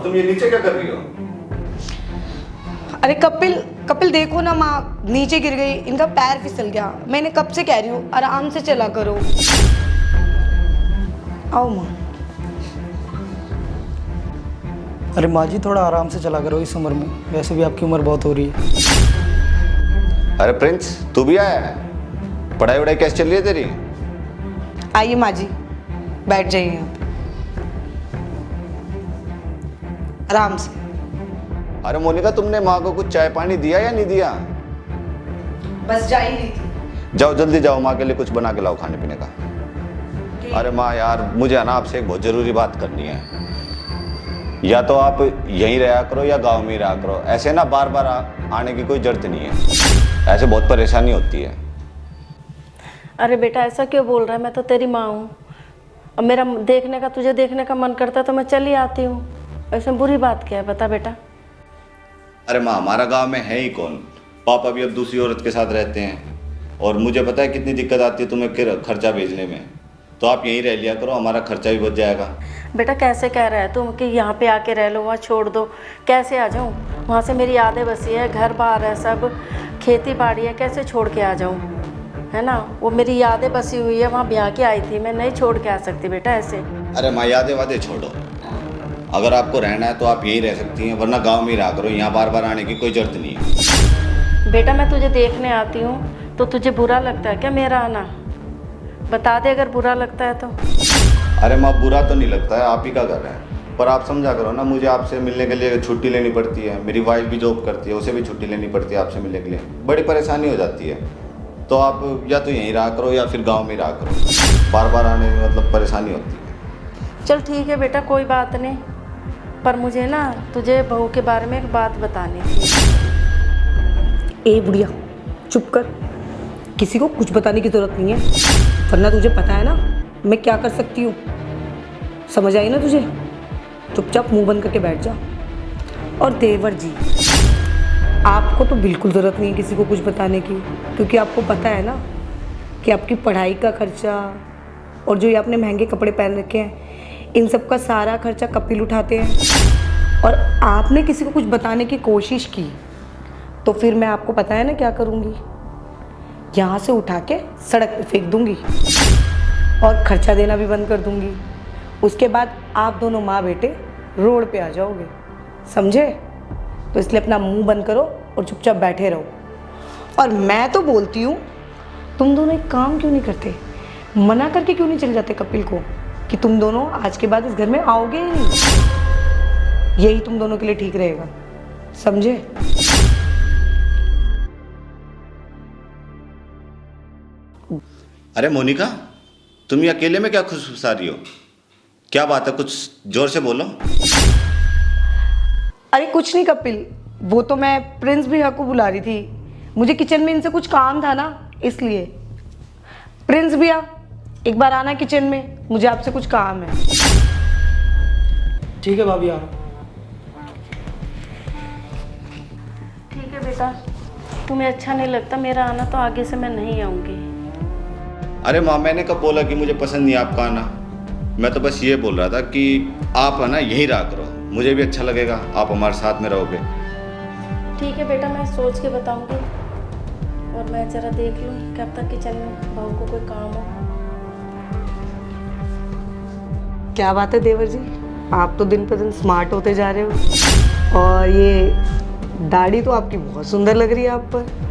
तुम ये नीचे क्या कर रही हो? अरे कपिल कपिल देखो ना, माँ नीचे गिर गई, इनका पैर फिसल गया। मैंने कब से कह रही हूँ आराम से चला करो। आओ माँ। अरे माँ जी थोड़ा आराम से चला करो इस उम्र में, वैसे भी आपकी उम्र बहुत हो रही है। अरे प्रिंस, तू भी आया है? पढ़ाई वढ़ाई कैसे चल रही है तेरी? आइए माँ जी, बैठ जाइए यहाँ पे आराम से। अरे मोनिका, तुमने माँ को कुछ चाय पानी दिया या नहीं दिया? बस जा ही रही थी। जाओ जल्दी जाओ, माँ के लिए कुछ बना के लाओ खाने पीने का। अरे माँ यार, मुझे है ना आपसे एक बहुत ज़रूरी बात करनी है। या तो आप यहीं रहा करो या गांव में ही रहा करो। ऐसे ना बार बार आने की कोई जरूरत नहीं है, ऐसे बहुत परेशानी होती है। अरे बेटा ऐसा क्यों बोल रहा है? मैं तो तेरी माँ हूँ, और मेरा देखने का, तुझे देखने का मन करता है तो मैं चली आती हूँ। ऐसे बुरी बात क्या है, बता बेटा। अरे माँ, हमारा गांव में है ही कौन? पापा भी अब दूसरी औरत के साथ रहते हैं, और मुझे पता है कितनी दिक्कत आती है तुम्हें खर्चा भेजने में। तो आप यहीं रह लिया करो, हमारा खर्चा भी बच जाएगा। बेटा कैसे कह रहा है तुम कि यहाँ पे आके रह लो, वहाँ छोड़ दो? कैसे आ जाऊँ? वहाँ से मेरी यादें बसी है, घर बार है, सब खेती बाड़ी है, कैसे छोड़ के आ जाऊँ? है ना, वो मेरी यादें बसी हुई है, वहाँ ब्याह के आई थी, मैं नहीं छोड़ के आ सकती बेटा ऐसे। अरे माँ, यादें वादे छोड़ो। अगर आपको रहना है तो आप यहीं रह सकती हैं, वरना गांव में ही रहा करो। यहाँ बार बार आने की कोई जरूरत नहीं है। बेटा मैं तुझे देखने आती हूँ तो तुझे बुरा लगता है क्या मेरा आना? बता दे अगर बुरा लगता है तो। अरे माँ, बुरा तो नहीं लगता है, आप ही का घर है, पर आप समझा करो ना, मुझे आपसे मिलने के लिए छुट्टी लेनी पड़ती है। मेरी वाइफ भी जॉब करती है, उसे भी छुट्टी लेनी पड़ती है आपसे मिलने के लिए। बड़ी परेशानी हो जाती है। तो आप या तो यहीं रहा करो या फिर गाँव में ही रहा करो। बार बार आने में मतलब परेशानी होती है। चल ठीक है बेटा, कोई बात नहीं, पर मुझे ना तुझे बहू के बारे में एक बात बतानी थी। ए बुढ़िया चुप कर, किसी को कुछ बताने की जरूरत नहीं है, वरना तुझे पता है ना मैं क्या कर सकती हूँ। समझ आई ना तुझे? चुपचाप मुंह बंद करके बैठ जा। और देवर जी, आपको तो बिल्कुल ज़रूरत नहीं है किसी को कुछ बताने की, क्योंकि आपको पता है ना कि आपकी पढ़ाई का खर्चा और जो ये आपने महंगे कपड़े पहन रखे हैं, इन सब का सारा खर्चा कपिल उठाते हैं। और आपने किसी को कुछ बताने की कोशिश की तो फिर मैं आपको पता है ना क्या करूँगी, यहाँ से उठा के सड़क पे फेंक दूँगी और खर्चा देना भी बंद कर दूँगी। उसके बाद आप दोनों माँ बेटे रोड पे आ जाओगे, समझे? तो इसलिए अपना मुंह बंद करो और चुपचाप बैठे रहो। और मैं तो बोलती हूँ, तुम दोनों एक काम क्यों नहीं करते? मना करके क्यों नहीं चले जाते कपिल को कि तुम दोनों आज के बाद इस घर में आओगे ही नहीं? यही तुम दोनों के लिए ठीक रहेगा, समझे? अरे मोनिका, तुम ये अकेले में क्या खुशफुसा रही हो? क्या बात है, कुछ जोर से बोलो। अरे कुछ नहीं कपिल, वो तो मैं प्रिंस भैया को बुला रही थी। मुझे किचन में इनसे कुछ काम था ना, इसलिए। प्रिंस भैया एक बार आना किचन में, मुझे आपसे कुछ काम है। ठीक है भाभी, आओ। ठीक है बेटा, तुम्हें अच्छा नहीं लगता मेरा आना तो आगे से मैं नहीं आऊँगी। अरे माँ, मैंने कब बोला कि मुझे पसंद नहीं आपका आना? मैं तो बस ये बोल रहा था कि आप है ना यहीं रहा करो, मुझे भी अच्छा लगेगा, आप हमारे साथ में रहोगे। ठीक है बेटा, मैं सोच के बताऊंगी, और मैं ज़रा देख लूँ कब तक किचन में बहू को कोई काम हो। क्या बात है देवर जी, आप तो दिन पर दिन स्मार्ट होते जा रहे हो, और ये दाढ़ी तो आपकी बहुत सुंदर लग रही है आप पर।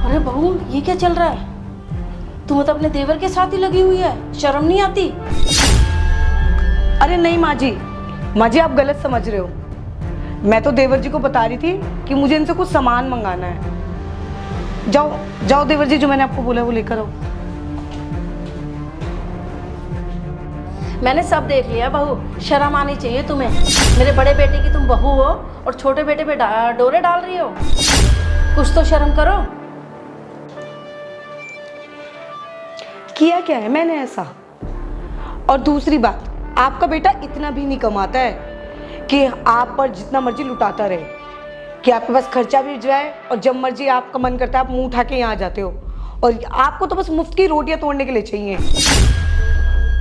अरे बहू, ये क्या चल रहा है? तुम तो अपने देवर के साथ ही लगी हुई है, शर्म नहीं आती? अरे नहीं माँ जी आप गलत समझ रहे हो। मैं तो देवर जी को बता रही थी कि मुझे इनसे कुछ सामान मंगाना है। जाओ जाओ देवर जी, जो मैंने आपको बोला वो लेकर आओ। मैंने सब देख लिया बहू, शर्म आनी चाहिए तुम्हें। मेरे बड़े बेटे की तुम बहू हो और छोटे बेटे पे डोरे डाल रही हो, कुछ तो शर्म करो। किया क्या है मैंने ऐसा? और दूसरी बात, आपका बेटा इतना भी नहीं कमाता है कि आप पर जितना मर्जी लुटाता रहे, कि आपके पास खर्चा भी जाए और जब मर्जी आपका मन करता है आप मुंह उठा के यहाँ आ जाते हो, और आपको तो बस मुफ्त की रोटियां तोड़ने के लिए चाहिए।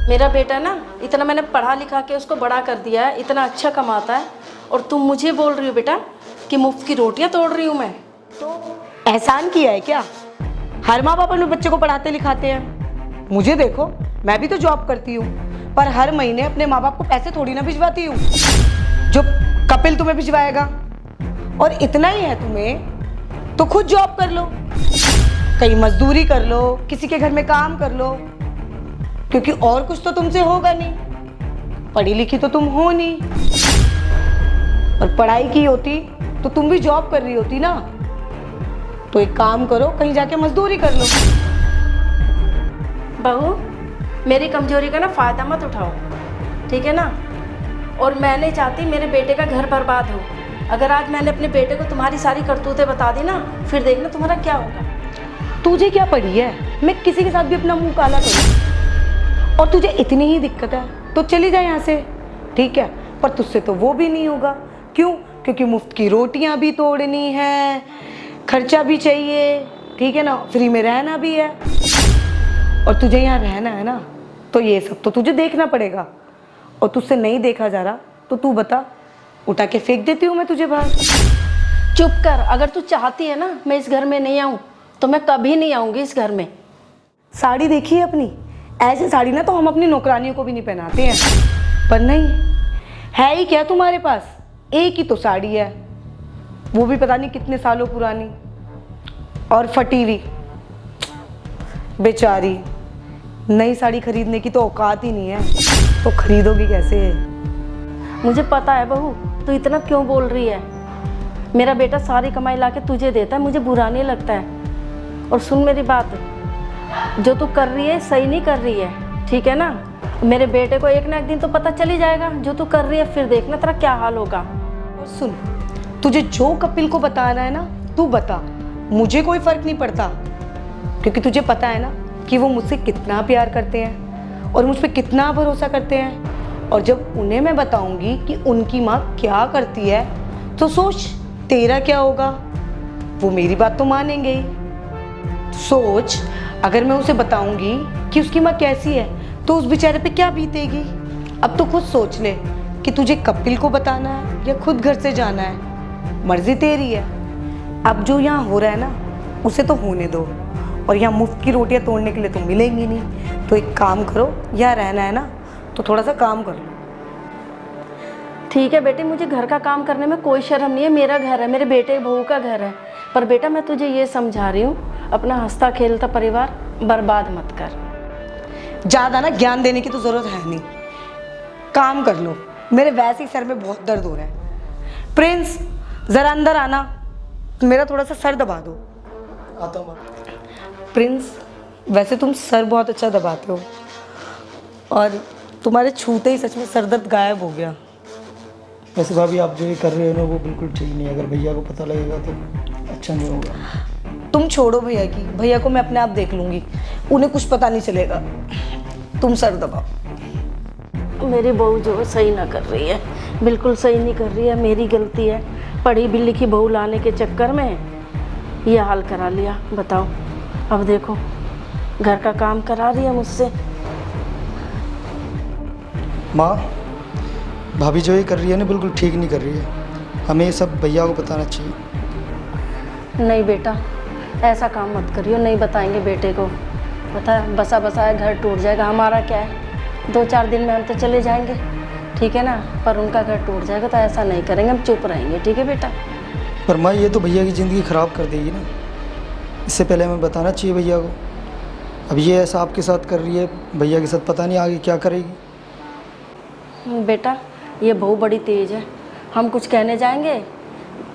मेरा बेटा ना इतना मैंने पढ़ा लिखा के उसको बड़ा कर दिया है, इतना अच्छा कमाता है, और तुम मुझे बोल रही हो बेटा कि मुफ्त की रोटियां तोड़ रही हूँ मैं? तो एहसान किया है क्या? हर माँ बाप अपने बच्चे को पढ़ाते लिखाते हैं। मुझे देखो, मैं भी तो जॉब करती हूँ, पर हर महीने अपने माँ बाप को पैसे थोड़ी ना भिजवाती हूँ जो कपिल तुम्हें भिजवाएगा। और इतना ही है तुम्हें तो खुद जॉब कर लो, कहीं मजदूरी कर लो, किसी के घर में काम कर लो, क्योंकि और कुछ तो तुमसे होगा नहीं। पढ़ी लिखी तो तुम हो नहीं, और पढ़ाई की होती तो तुम भी जॉब कर रही होती ना। तो एक काम करो, कहीं जाके मजदूरी कर लो। बहू, मेरी कमजोरी का ना फायदा मत उठाओ, ठीक है ना? और मैं नहीं चाहती मेरे बेटे का घर बर्बाद हो। अगर आज मैंने अपने बेटे को तुम्हारी सारी करतूतें बता दी ना, फिर देखना तुम्हारा क्या होगा। तुझे क्या पड़ी है मैं किसी के साथ भी अपना मुंह काला करूं? और तुझे इतनी ही दिक्कत है तो चली जा यहाँ से, ठीक है? पर तुझसे तो वो भी नहीं होगा। क्यों? क्योंकि मुफ्त की रोटियां भी तोड़नी है, खर्चा भी चाहिए, ठीक है ना? फ्री में रहना भी है, और तुझे यहाँ रहना है ना, तो ये सब तो तुझे देखना पड़ेगा। और तुझसे नहीं देखा जा रहा तो तू बता, उठा के फेंक देती हूँ मैं तुझे बाहर। चुप कर। अगर तू चाहती है ना मैं इस घर में नहीं आऊँ, तो मैं कभी नहीं आऊँगी इस घर में। साड़ी देखी है अपनी? ऐसी साड़ी ना तो हम अपनी नौकरानियों को भी नहीं पहनाते हैं, पर नहीं है ही क्या तुम्हारे पास? एक ही तो साड़ी है, वो भी पता नहीं कितने सालों पुरानी और फटी हुई। बेचारी, नई साड़ी खरीदने की तो औकात ही नहीं है, तो खरीदोगी कैसे? मुझे पता है बहू, तू इतना क्यों बोल रही है। मेरा बेटा सारी कमाई लाके तुझे देता है, मुझे बुरा नहीं लगता है। और सुन मेरी बात, जो तू कर रही है सही नहीं कर रही है, ठीक है ना? मेरे बेटे को एक ना एक दिन तो पता चल ही जाएगा जो तू कर रही है, फिर देखना तेरा क्या हाल होगा। और सुन, तुझे जो कपिल को बताना है ना तू बता, मुझे कोई फर्क नहीं पड़ता, क्योंकि तुझे पता है ना कि वो मुझसे कितना प्यार करते हैं और मुझ पर कितना भरोसा करते हैं। और जब उन्हें मैं बताऊंगी कि उनकी माँ क्या करती है, तो सोच तेरा क्या होगा। वो मेरी बात तो मानेंगे ही। सोच, अगर मैं उसे बताऊंगी कि उसकी माँ कैसी है तो उस बेचारे पे क्या बीतेगी। अब तो खुद सोच ले कि तुझे कपिल को बताना है या खुद घर से जाना है, मर्जी तेरी है। अब जो यहाँ हो रहा है ना उसे तो होने दो, और यहाँ मुफ्त की रोटियाँ तोड़ने के लिए तो मिलेंगी नहीं। तो एक काम करो, यहाँ रहना है ना तो थोड़ा सा काम कर लो। ठीक है बेटे, मुझे घर का काम करने में कोई शर्म नहीं है, मेरा घर है, मेरे बेटे बहू का घर है। पर बेटा मैं तुझे ये समझा रही हूँ, अपना हंसता खेलता परिवार बर्बाद मत कर। ज़्यादा ना ज्ञान देने की तो ज़रूरत है नहीं, काम कर लो। मेरे वैसे ही सर में बहुत दर्द हो रहा है। प्रिंस, ज़रा अंदर आना, मेरा थोड़ा सा सर दबा दो। आता हूँ। प्रिंस, वैसे तुम सर बहुत अच्छा दबाते हो, और तुम्हारे छूते ही सच में सर दर्द गायब हो गया। वैसे भाभी आप जो ये कर रहे हो ना वो बिल्कुल ठीक नहीं है, अगर भैया को पता लगेगा तो अच्छा नहीं होगा। तुम छोड़ो भैया की, भैया को मैं अपने आप देख लूँगी, उन्हें कुछ पता नहीं चलेगा। तुम सर दबाओ। मेरी बहू जो है सही ना कर रही है, बिल्कुल सही नहीं कर रही है, मेरी गलती है। पढ़ी भी लिखी बहू लाने के चक्कर में ये हाल करा लिया। बताओ, अब देखो घर का काम करा रही है मुझसे। माँ, भाभी जो ये कर रही है ना बिल्कुल ठीक नहीं कर रही है, हमें ये सब भैया को बताना चाहिए। नहीं बेटा, ऐसा काम मत करियो, नहीं बताएंगे बेटे को। पता है, बसा बसाया घर टूट जाएगा। हमारा क्या है, 2-4 दिन में हम तो चले जाएंगे, ठीक है ना? पर उनका घर टूट जाएगा तो ऐसा नहीं करेंगे, हम चुप रहेंगे, ठीक है बेटा? पर माँ ये तो भैया की ज़िंदगी ख़राब कर देगी ना, इससे पहले हमें बताना चाहिए भैया को। अब ये ऐसा आपके साथ कर रही है, भैया के साथ पता नहीं आगे क्या करेगी। बेटा ये बहू बड़ी तेज़ है, हम कुछ कहने जाएंगे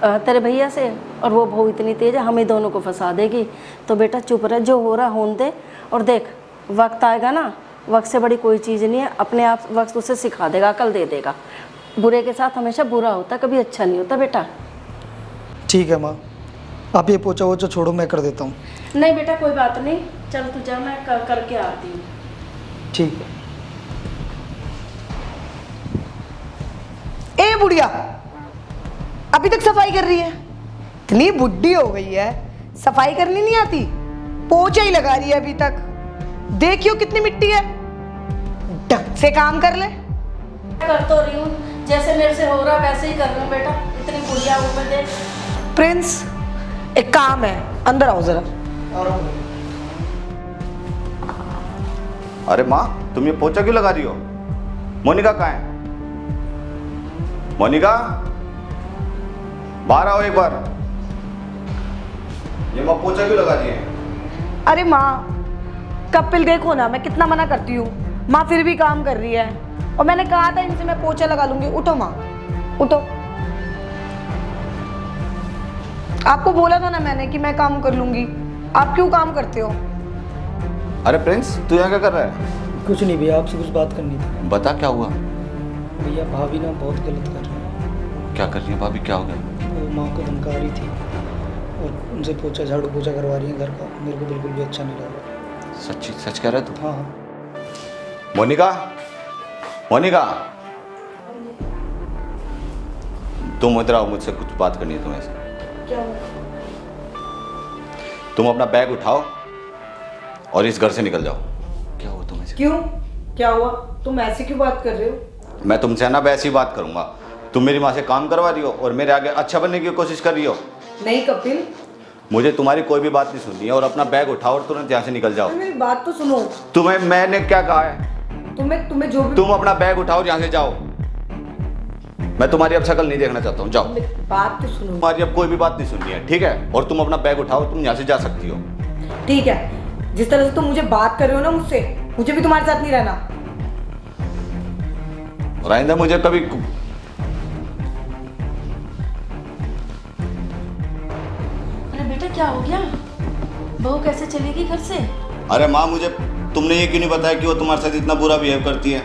तेरे भैया से, और वो बहू इतनी तेज़ है हमें दोनों को फंसा देगी। तो बेटा चुप रह, जो हो रहा होने दे। और देख, वक्त आएगा ना, वक्त से बड़ी कोई चीज़ नहीं है, अपने आप वक्त उसे सिखा देगा, अकल दे देगा। बुरे के साथ हमेशा बुरा होता, कभी अच्छा नहीं होता बेटा। ठीक है माँ, आप ये पोछा वोछा छोड़ो, मैं कर देता हूँ। नहीं बेटा कोई बात नहीं, चल तू जा, मैं करके आती हूँ। ठीक है। ए बुढ़िया, अभी तक सफाई कर रही है? इतनी बुढ़ी हो गई है, सफाई करनी नहीं आती, पोछा ही लगा रही है अभी तक। देखियो कितनी मिट्टी है, ढंग से काम कर ले। कर तो रही हूँ, जैसे मेरे से हो रहा वैसे ही कर रही हूँ बेटा। इतनी बुढ़िया हूँ मैं देख। प्रिंस, एक काम है, अंदर आओ जरा। अरे माँ, तुम ये पोछा क्यों लगा रही हो? मोनिका कहाँ है? मोनिका, बाहर आओ एक बार। ये माँ पोछा क्यों लगा रही है? अरे माँ, कपिल देखो ना, मैं कितना मना करती हूँ, माँ फिर भी काम कर रही है। और मैंने कहा था इनसे मैं पोछा लगा लूंगी। उठो माँ, उठो। आपको बोला था ना मैंने कि मैं काम कर लूंगी, आप क्यों काम करते हो? अरे प्रिंस, तू यहाँ क्या कर रहा है? कुछ नहीं भैया, आपसे कुछ बात करनी थी। बता क्या हुआ? भैया भाभी ना बहुत गलत कर रही है। क्या कर रही है भाभी, क्या हो गया? वो माँ को धमका रही थी और उनसे पोछा झाड़ू पोछा करवा रही है घर का। मेरे को बिल्कुल भी अच्छा नहीं लग रहा। सच्ची सच कह रहा है तू? हाँ हाँ। मोनिका, मोनिका, तुम इधर आओ, मुझसे कुछ बात करनी है तुम्हें से। क्या? तुम अपना बैग उठाओ और इस घर से निकल जाओ। क्या हुआ तुम्हें से? क्यों, क्या हुआ? तुम ऐसे क्यों बात कर रहे हो? मैं तुमसे ना वैसी बात करूंगा। तुम मेरी माँ से काम करवा रही हो और मेरे आगे अच्छा बनने की कोशिश कर रही हो। नहीं कपिल, मुझे तुम्हारी कोई भी बात नहीं सुननी है और अपना बैग उठाओ और तुरंत यहाँ से निकल जाओ। मेरी बात तो सुनो। तुम्हें मैंने क्या कहा है? तुम्हें जो भी, तुम अपना बैग उठाओ और यहाँ से जाओ। मैं तुम्हारी अब शक्ल नहीं देखना चाहता हूँ, जाओ। मेरी बात तो सुनो। तुम्हारी अब कोई भी बात नहीं सुननी है, ठीक है? और तुम अपना बैग उठाओ, तुम यहाँ से जा सकती हो। ठीक है, जिस तरह से तुम मुझे बात कर रहे हो ना मुझसे, मुझे भी तुम्हारे साथ नहीं रहना। और आइंदा मुझे कभी अरे बेटा क्या हो गया? बहू कैसे चलेगी घर से? अरे माँ, मुझे तुमने ये क्यों नहीं बताया कि वो तुम्हारे साथ इतना बुरा बिहेव करती है?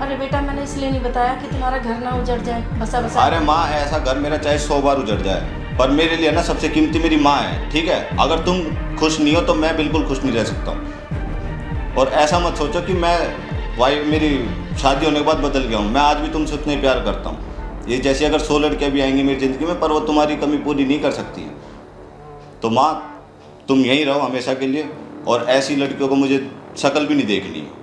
अरे बेटा मैंने इसलिए नहीं बताया कि तुम्हारा घर ना उजड़ जाए, बसा बसा। अरे माँ, ऐसा घर मेरा चाहे 100 बार उजड़ जाए, पर मेरे लिए ना सबसे कीमती मेरी माँ है, ठीक है? अगर तुम खुश नहीं हो तो मैं बिल्कुल खुश नहीं रह सकता हूँ। और ऐसा मत सोचो कि मैं मेरी शादी होने के बाद बदल गया हूँ। मैं आज भी तुमसे उतना ही प्यार करता हूँ। ये जैसे अगर 100 लड़कियाँ भी आएंगी मेरी ज़िंदगी में, पर वो तुम्हारी कमी पूरी नहीं कर सकती है। तो माँ, तुम यहीं रहो हमेशा के लिए, और ऐसी लड़कियों को मुझे शक्ल भी नहीं देखनी है।